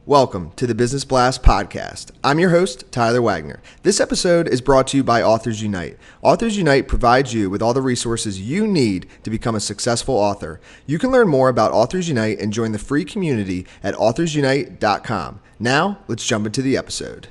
Welcome to the Business Blast podcast. I'm your host, Tyler Wagner. This episode is brought to you by Authors Unite. Authors Unite provides you with all the resources you need to become a successful author. You can learn more about Authors Unite and join the free community at authorsunite.com. Now, let's jump into the episode.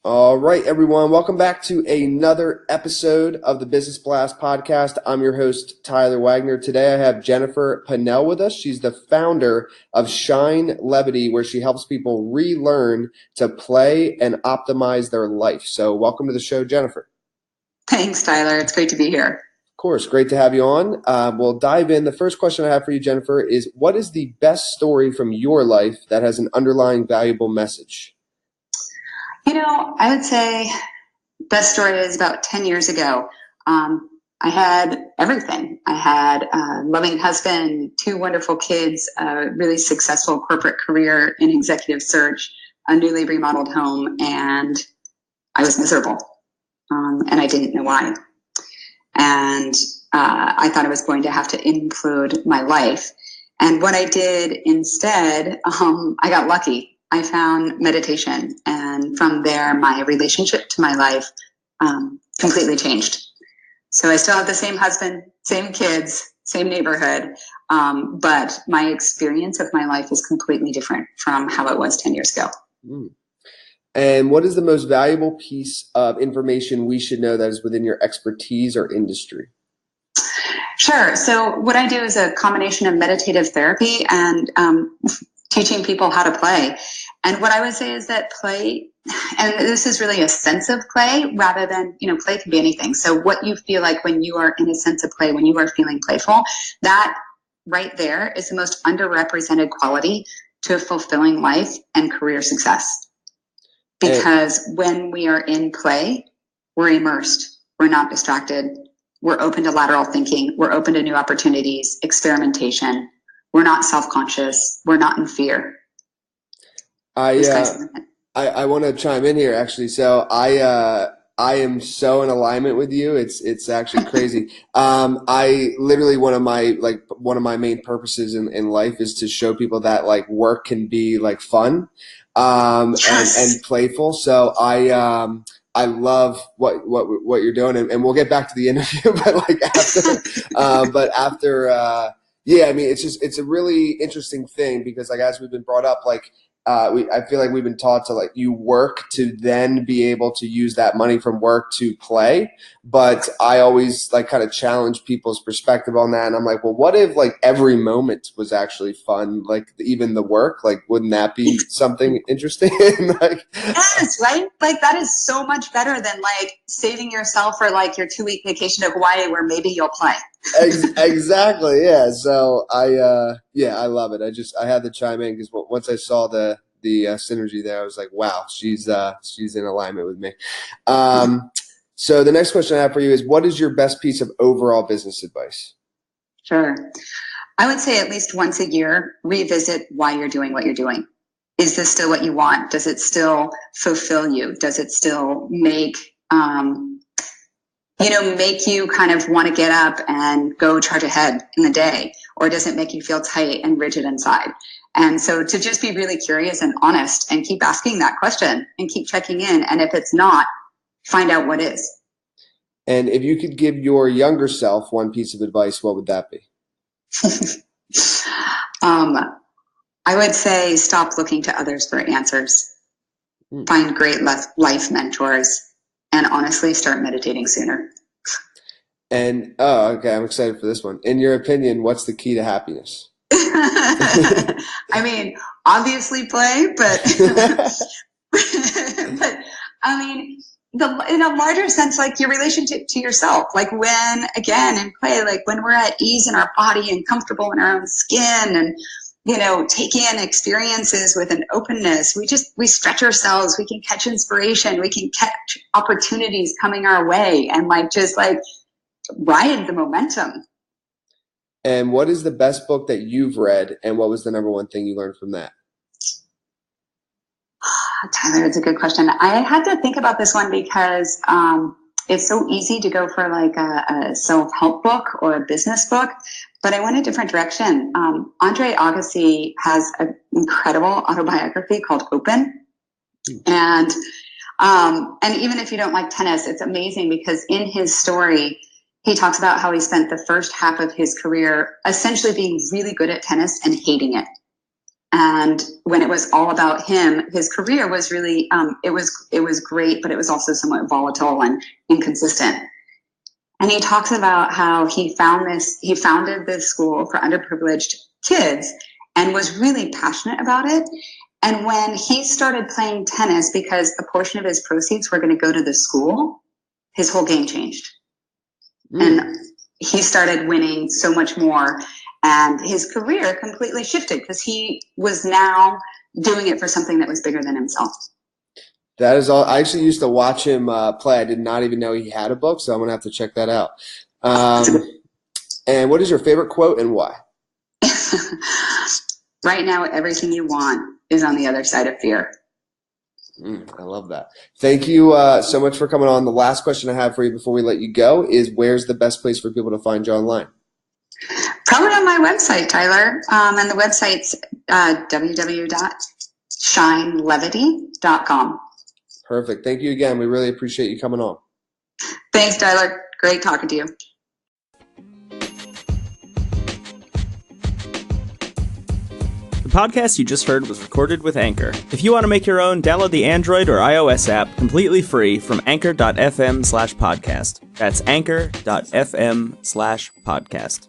All right, everyone. Welcome back to another episode of the Business Blast podcast. I'm your host, Tyler Wagner. Today I have Jennifer Pennell with us. She's the founder of Shine Levity, where she helps people relearn to play and optimize their life. So welcome to the show, Jennifer. Thanks, Tyler. It's great to be here. Of course. Great to have you on. We'll dive in. The first question I have for you, Jennifer, is what is the best story from your life that has an underlying valuable message? I would say best story is about 10 years ago. I had everything. I had a loving husband, 2 wonderful kids, a really successful corporate career in executive search, a newly remodeled home, and I was miserable. And I didn't know why. And I thought I was going to have to implode my life. And what I did instead, I got lucky. I found meditation, and from there, my relationship to my life completely changed. So I still have the same husband, same kids, same neighborhood, but my experience of my life is completely different from how it was 10 years ago. And what is the most valuable piece of information we should know that is within your expertise or industry? Sure. So what I do is a combination of meditative therapy and teaching people how to play. And what I would say is that play, and this is really a sense of play rather than, play can be anything. So what you feel like when you are in a sense of play, when you are feeling playful, that right there is the most underrepresented quality to a fulfilling life and career success. Because when we are in play, we're immersed, we're not distracted, we're open to lateral thinking, we're open to new opportunities, experimentation. We're not self-conscious. We're not in fear. I want to chime in here actually. So I am so in alignment with you. It's actually crazy. I literally one of my main purposes in life is to show people that work can be fun, Yes. and playful. So I love what you're doing, and we'll get back to the interview, but after. Yeah, I mean, it's a really interesting thing because as we've been brought up, I feel like we've been taught to you work to then be able to use that money from work to play. But I always kind of challenge people's perspective on that. And I'm like, well, what if every moment was actually fun? Even the work, wouldn't that be something interesting? Yes, right? That is so much better than saving yourself for your 2-week vacation to Hawaii where maybe you'll play. Exactly. Yeah. So I love it. I had to chime in because once I saw the synergy there, I was like, wow, she's in alignment with me. So the next question I have for you is, what is your best piece of overall business advice? Sure. I would say at least once a year, revisit why you're doing what you're doing. Is this still what you want? Does it still fulfill you? Does it still make you kind of want to get up and go charge ahead in the day? Or does it make you feel tight and rigid inside? And so to just be really curious and honest and keep asking that question and keep checking in. And if it's not, find out what is. And if you could give your younger self one piece of advice, what would that be? I would say stop looking to others for answers. Find great life mentors. And honestly, start meditating sooner. And, okay, I'm excited for this one. In your opinion, what's the key to happiness? I mean, obviously play, but in a larger sense, your relationship to yourself, when, again, in play, when we're at ease in our body and comfortable in our own skin and, take in experiences with an openness, we stretch ourselves, we can catch inspiration, we can catch opportunities coming our way and ride the momentum. And what is the best book that you've read, and what was the number one thing you learned from that? Tyler, it's a good question. I had to think about this one because it's so easy to go for like a self-help book or a business book, but I went a different direction. Andre Agassi has an incredible autobiography called Open. And even if you don't like tennis, it's amazing because in his story, he talks about how he spent the first half of his career essentially being really good at tennis and hating it. And when it was all about him, his career was really, it was great, but it was also somewhat volatile and inconsistent. And he talks about how he founded this school for underprivileged kids and was really passionate about it. And when he started playing tennis, because a portion of his proceeds were going to go to the school, his whole game changed. And he started winning so much more. And his career completely shifted because he was now doing it for something that was bigger than himself. That is all. I actually used to watch him play. I did not even know he had a book, so I'm going to have to check that out. And what is your favorite quote and why? Right now, everything you want is on the other side of fear. I love that. Thank you so much for coming on. The last question I have for you before we let you go is, where's the best place for people to find you online? Probably on my website, Tyler. And the website's www.shinelevity.com. Perfect. Thank you again. We really appreciate you coming on. Thanks, Tyler. Great talking to you. The podcast you just heard was recorded with Anchor. If you want to make your own, download the Android or iOS app completely free from anchor.fm/podcast. That's anchor.fm/podcast.